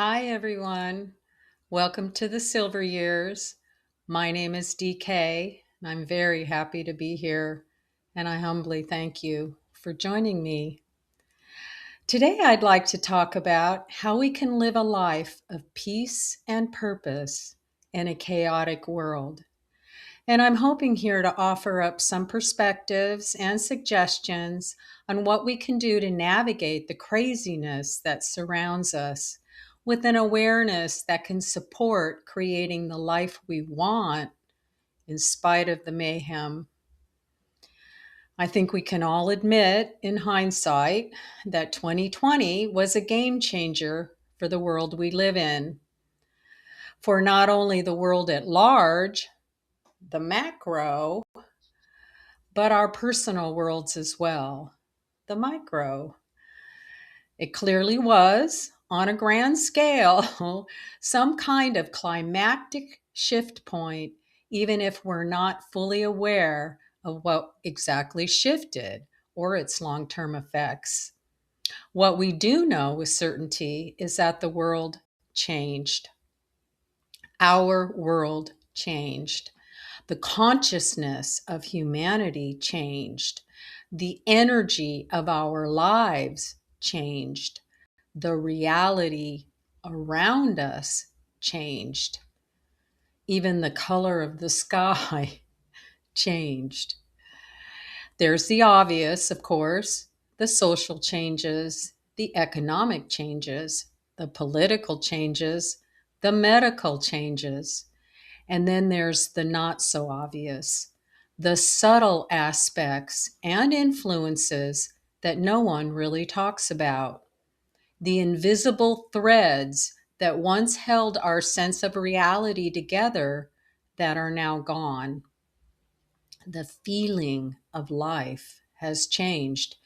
Hi, everyone. Welcome to the Silver Years. My name is DK, and I'm very happy to be here, and I humbly thank you for joining me. Today, I'd like to talk about how we can live a life of peace and purpose in a chaotic world. And I'm hoping here to offer up some perspectives and suggestions on what we can do to navigate the craziness that surrounds us with an awareness that can support creating the life we want in spite of the mayhem. I think we can all admit, in hindsight, that 2020 was a game changer for the world we live in. For not only the world at large, the macro, but our personal worlds as well, the micro. It clearly was, on a grand scale, some kind of climactic shift point, even if we're not fully aware of what exactly shifted or its long term effects. What we do know with certainty is that the world changed. Our world changed. The consciousness of humanity changed. The energy of our lives changed. The reality around us changed. Even the color of the sky changed. There's the obvious, of course, the social changes, the economic changes, the political changes, the medical changes. And then there's the not so obvious, the subtle aspects and influences that no one really talks about, the invisible threads that once held our sense of reality together that are now gone. The feeling of life has changed.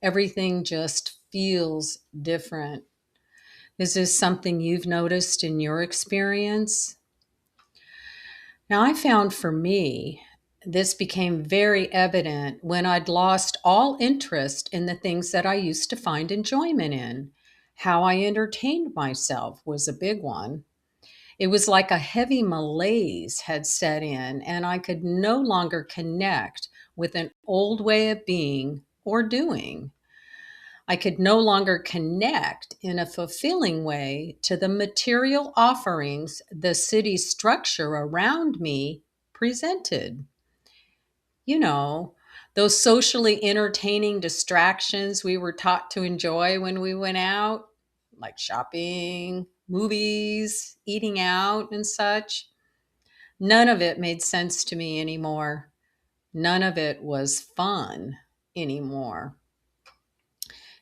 Everything just feels different. Is this something you've noticed in your experience? Now, I found for me, this became very evident when I'd lost all interest in the things that I used to find enjoyment in. How I entertained myself was a big one. It was like a heavy malaise had set in, and I could no longer connect with an old way of being or doing. I could no longer connect in a fulfilling way to the material offerings the city structure around me presented. You know, those socially entertaining distractions we were taught to enjoy when we went out, like shopping, movies, eating out, and such. None of it made sense to me anymore. None of it was fun anymore.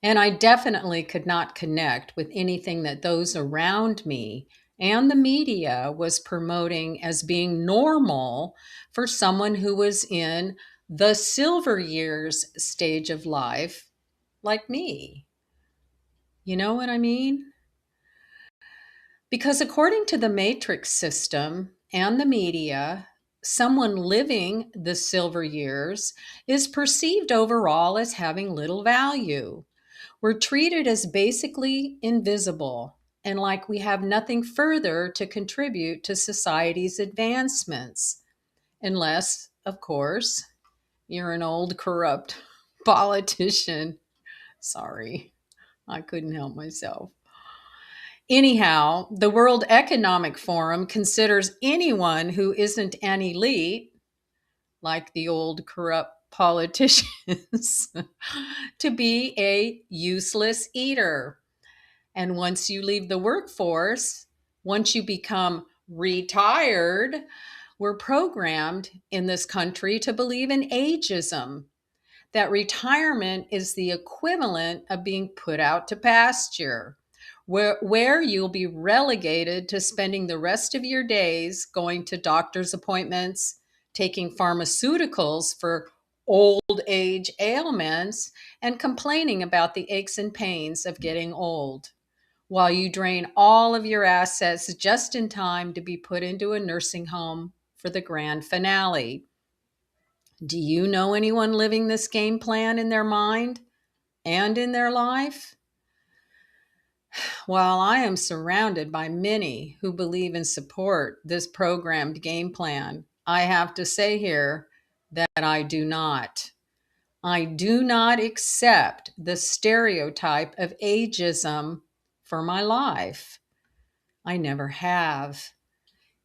And I definitely could not connect with anything that those around me and the media was promoting as being normal for someone who was in the silver years stage of life like me. You know what I mean? Because according to the matrix system and the media, someone living the silver years is perceived overall as having little value. We're treated as basically invisible and like we have nothing further to contribute to society's advancements, unless, of course, you're an old corrupt politician. Sorry, I couldn't help myself. Anyhow, the World Economic Forum considers anyone who isn't an elite, like the old corrupt politicians, to be a useless eater. And once you leave the workforce, once you become retired, we're programmed in this country to believe in ageism, that retirement is the equivalent of being put out to pasture, where you'll be relegated to spending the rest of your days going to doctor's appointments, taking pharmaceuticals for old age ailments, and complaining about the aches and pains of getting old, while you drain all of your assets just in time to be put into a nursing home for the grand finale. Do you know anyone living this game plan in their mind and in their life? While I am surrounded by many who believe and support this programmed game plan, I have to say here that I do not. I do not accept the stereotype of ageism for my life. I never have.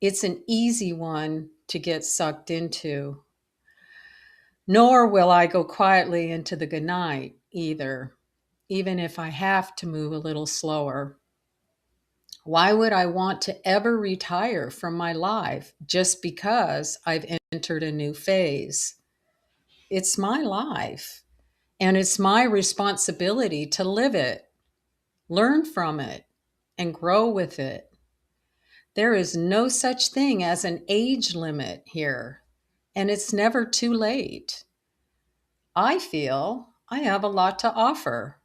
It's an easy one to get sucked into. Nor will I go quietly into the good night either, even if I have to move a little slower. Why would I want to ever retire from my life just because I've entered a new phase? It's my life, and it's my responsibility to live it, learn from it, and grow with it. There is no such thing as an age limit here, and it's never too late. I feel I have a lot to offer,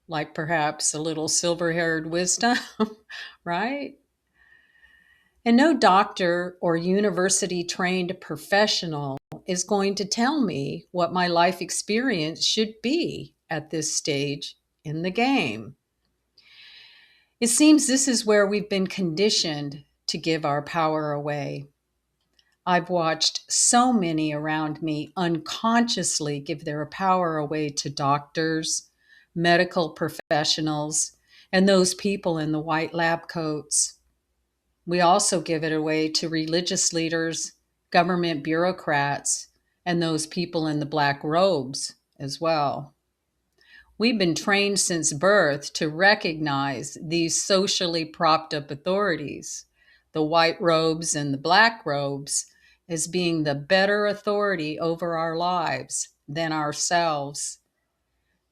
like perhaps a little silver haired wisdom, right? And no doctor or university trained professional is going to tell me what my life experience should be at this stage in the game. It seems this is where we've been conditioned to give our power away. I've watched so many around me unconsciously give their power away to doctors, medical professionals, and those people in the white lab coats. We also give it away to religious leaders, government bureaucrats, and those people in the black robes as well. We've been trained since birth to recognize these socially propped up authorities, the white robes and the black robes, as being the better authority over our lives than ourselves.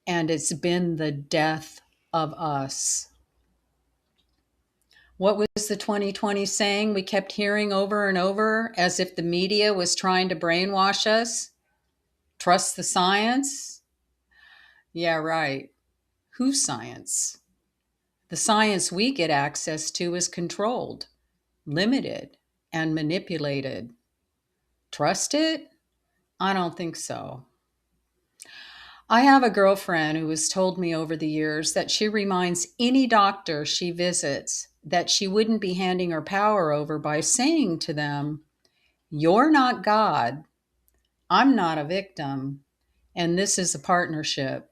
And it's been the death of us. What was the 2020 saying we kept hearing over and over as if the media was trying to brainwash us? Trust the science? Yeah, right. Whose science? The science we get access to is controlled, limited, and manipulated. Trust it? I don't think so. I have a girlfriend who has told me over the years that she reminds any doctor she visits that she wouldn't be handing her power over by saying to them, "You're not God, I'm not a victim, and this is a partnership."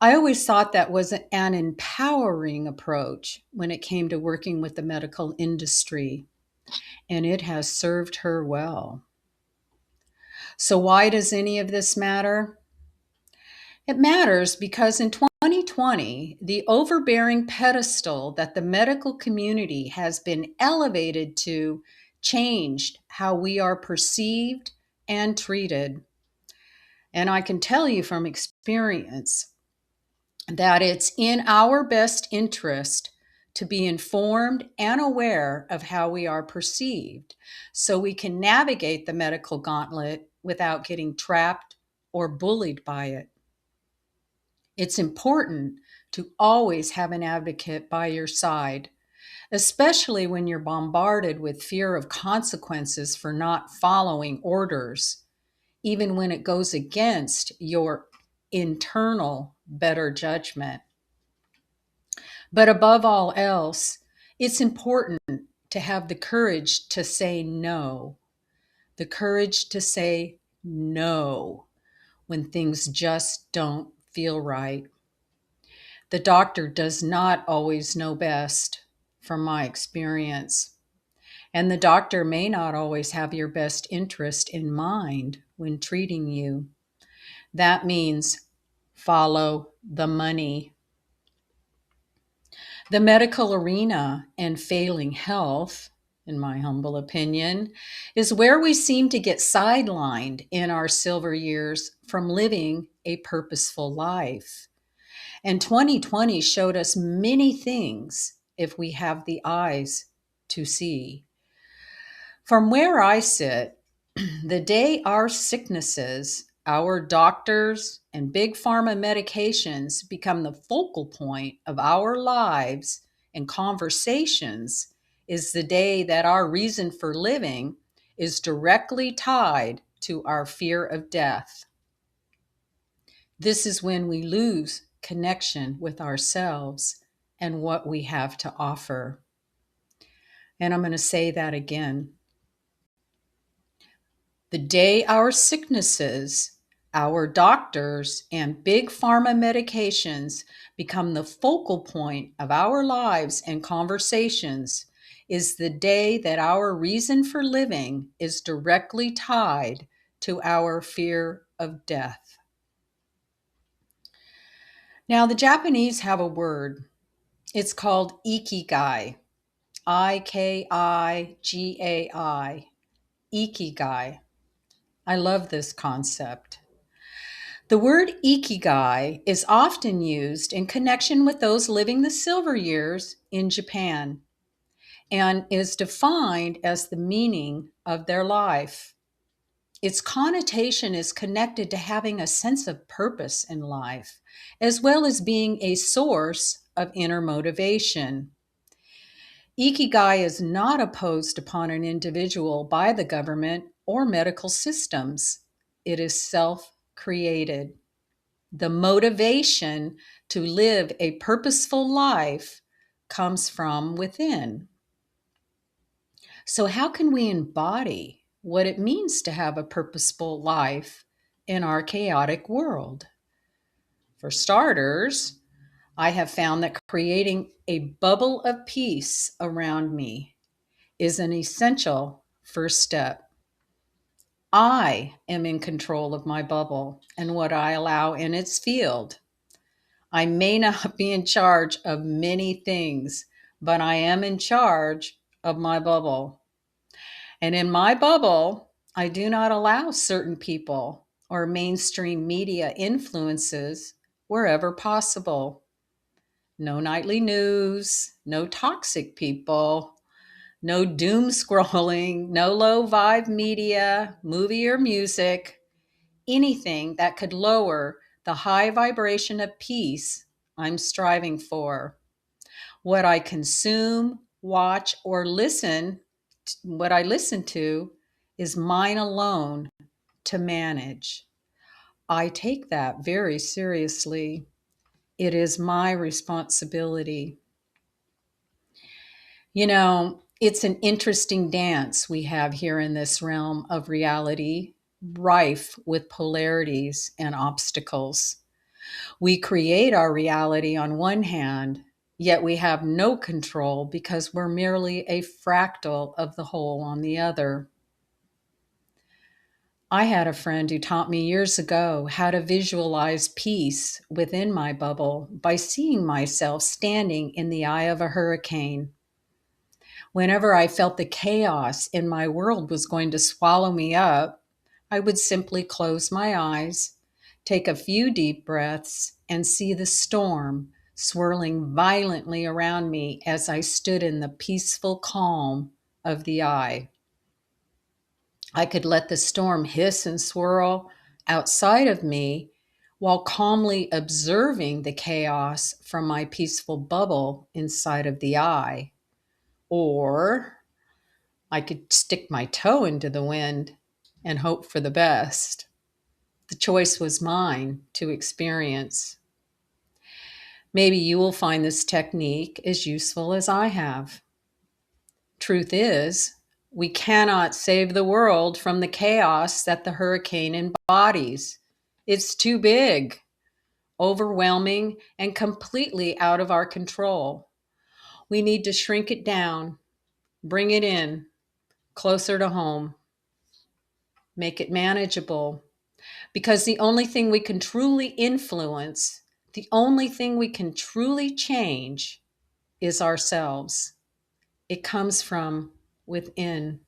I always thought that was an empowering approach when it came to working with the medical industry, and it has served her well. So, why does any of this matter? It matters because in 2020, the overbearing pedestal that the medical community has been elevated to changed how we are perceived and treated. And I can tell you from experience that it's in our best interest to be informed and aware of how we are perceived so we can navigate the medical gauntlet without getting trapped or bullied by it. It's important to always have an advocate by your side, especially when you're bombarded with fear of consequences for not following orders, even when it goes against your internal better judgment. But above all else, it's important to have the courage to say no, the courage to say no when things just don't feel right. The doctor does not always know best, from my experience. And the doctor may not always have your best interest in mind when treating you. That means follow the money. The medical arena and failing health, in my humble opinion, is where we seem to get sidelined in our silver years from living a purposeful life. And 2020 showed us many things if we have the eyes to see. From where I sit, the day our sicknesses, our doctors, and big pharma medications become the focal point of our lives and conversations is the day that our reason for living is directly tied to our fear of death. This is when we lose connection with ourselves and what we have to offer. And I'm going to say that again. The day our sicknesses, our doctors, and big pharma medications become the focal point of our lives and conversations is the day that our reason for living is directly tied to our fear of death. Now, the Japanese have a word. It's called ikigai. Ikigai. Ikigai. I love this concept. The word ikigai is often used in connection with those living the silver years in Japan and is defined as the meaning of their life. Its connotation is connected to having a sense of purpose in life, as well as being a source of inner motivation. Ikigai is not imposed upon an individual by the government or medical systems. It is self-created. The motivation to live a purposeful life comes from within. So, how can we embody what it means to have a purposeful life in our chaotic world? For starters, I have found that creating a bubble of peace around me is an essential first step. I am in control of my bubble and what I allow in its field. I may not be in charge of many things, but I am in charge of my bubble. And in my bubble, I do not allow certain people or mainstream media influences wherever possible. No nightly news, no toxic people, no doom scrolling, no low vibe media, movie or music, anything that could lower the high vibration of peace I'm striving for. What I consume, watch, or what I listen to is mine alone to manage. I take that very seriously. It is my responsibility. You know, it's an interesting dance we have here in this realm of reality, rife with polarities and obstacles. We create our reality on one hand, yet we have no control because we're merely a fractal of the whole on the other. I had a friend who taught me years ago how to visualize peace within my bubble by seeing myself standing in the eye of a hurricane. Whenever I felt the chaos in my world was going to swallow me up, I would simply close my eyes, take a few deep breaths, and see the storm swirling violently around me as I stood in the peaceful calm of the eye. I could let the storm hiss and swirl outside of me while calmly observing the chaos from my peaceful bubble inside of the eye. Or I could stick my toe into the wind and hope for the best. The choice was mine to experience. Maybe you will find this technique as useful as I have. Truth is, we cannot save the world from the chaos that the hurricane embodies. It's too big, overwhelming, and completely out of our control. We need to shrink it down, bring it in, closer to home, make it manageable. Because the only thing we can truly influence, the only thing we can truly change is ourselves. It comes from within.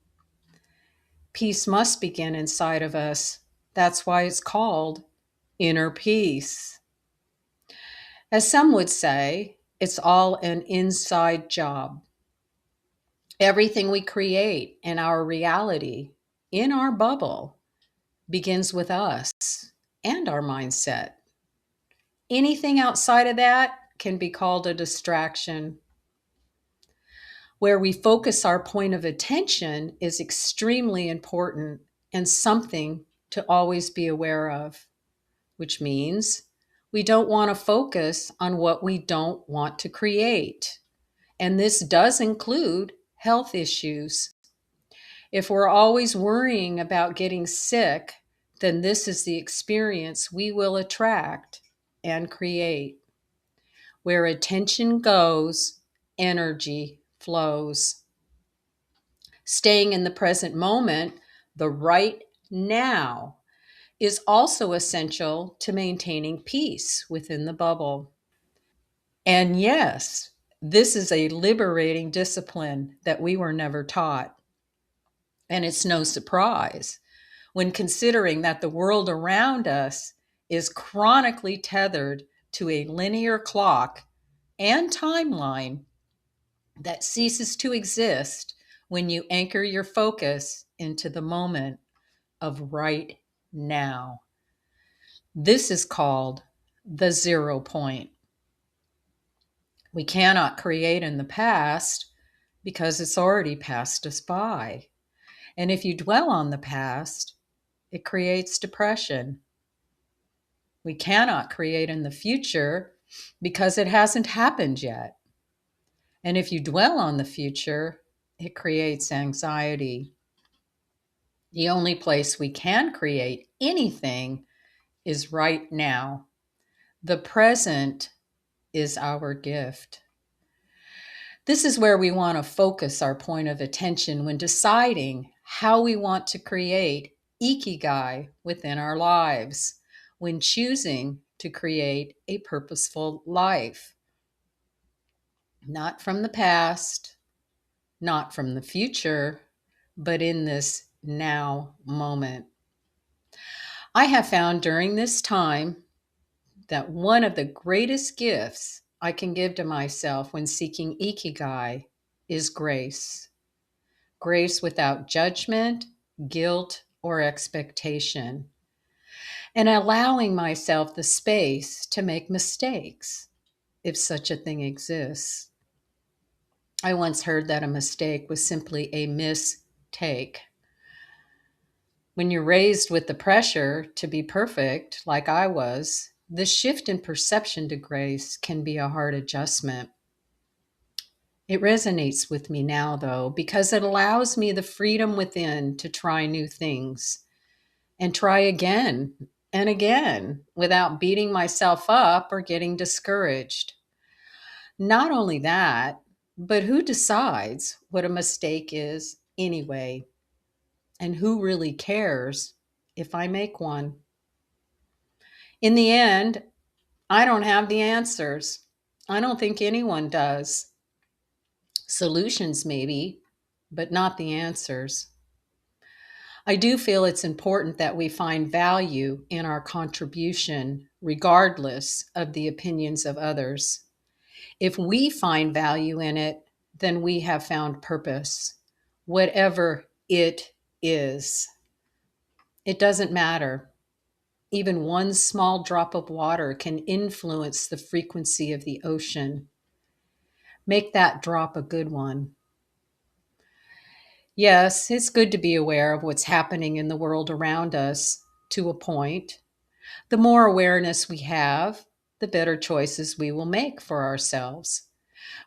Peace must begin inside of us. That's why it's called inner peace. As some would say, it's all an inside job. Everything we create in our reality, in our bubble, begins with us and our mindset. Anything outside of that can be called a distraction. Where we focus our point of attention is extremely important and something to always be aware of, which means We don't want to focus on what we don't want to create. And this does include health issues. If we're always worrying about getting sick, then this is the experience we will attract and create. Where attention goes, energy flows. Staying in the present moment, the right now, is also essential to maintaining peace within the bubble. And yes, this is a liberating discipline that we were never taught. And it's no surprise when considering that the world around us is chronically tethered to a linear clock and timeline that ceases to exist when you anchor your focus into the moment of right now. This is called the 0 point. We cannot create in the past because it's already passed us by. And if you dwell on the past, it creates depression. We cannot create in the future because it hasn't happened yet. And if you dwell on the future, it creates anxiety. The only place we can create anything is right now. The present is our gift. This is where we want to focus our point of attention when deciding how we want to create ikigai within our lives, when choosing to create a purposeful life. Not from the past, not from the future, but in this now moment. I have found during this time that one of the greatest gifts I can give to myself when seeking ikigai is grace. Grace without judgment, guilt, or expectation, and allowing myself the space to make mistakes, if such a thing exists. I once heard that a mistake was simply a mistake. When you're raised with the pressure to be perfect, like I was, the shift in perception to grace can be a hard adjustment. It resonates with me now, though, because it allows me the freedom within to try new things and try again and again without beating myself up or getting discouraged. Not only that, but who decides what a mistake is anyway? And who really cares if I make one? In the end, I don't have the answers. I don't think anyone does. Solutions, maybe, but not the answers. I do feel it's important that we find value in our contribution, regardless of the opinions of others. If we find value in it, then we have found purpose, whatever it is. It doesn't matter. Even one small drop of water can influence the frequency of the ocean. Make that drop a good one. Yes, it's good to be aware of what's happening in the world around us to a point. The more awareness we have, the better choices we will make for ourselves.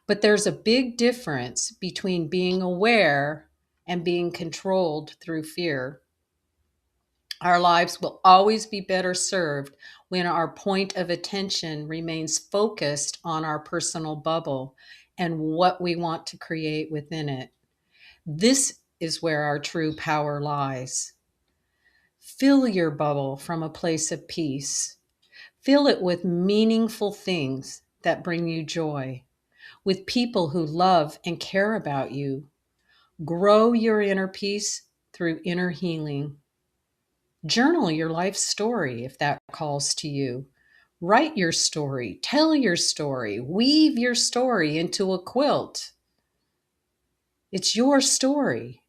But there's a big difference between being aware and being controlled through fear. Our lives will always be better served when our point of attention remains focused on our personal bubble and what we want to create within it. This is where our true power lies. Fill your bubble from a place of peace. Fill it with meaningful things that bring you joy, with people who love and care about you. Grow your inner peace through inner healing. Journal your life story if that calls to you. Write your story, tell your story, weave your story into a quilt. It's your story,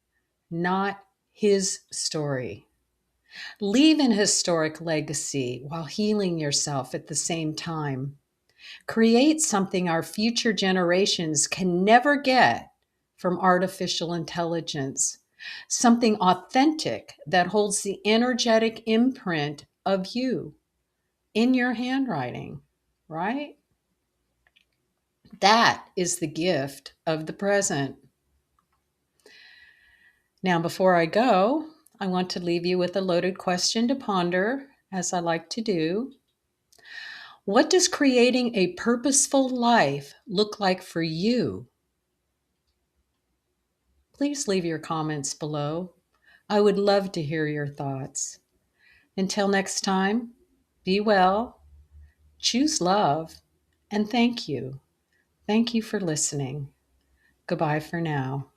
not his story. Leave an historic legacy while healing yourself at the same time. Create something our future generations can never get from artificial intelligence, something authentic that holds the energetic imprint of you in your handwriting, right? That is the gift of the present. Now, before I go, I want to leave you with a loaded question to ponder, as I like to do. What does creating a purposeful life look like for you? Please leave your comments below. I would love to hear your thoughts. Until next time, be well, choose love, and thank you. Thank you for listening. Goodbye for now.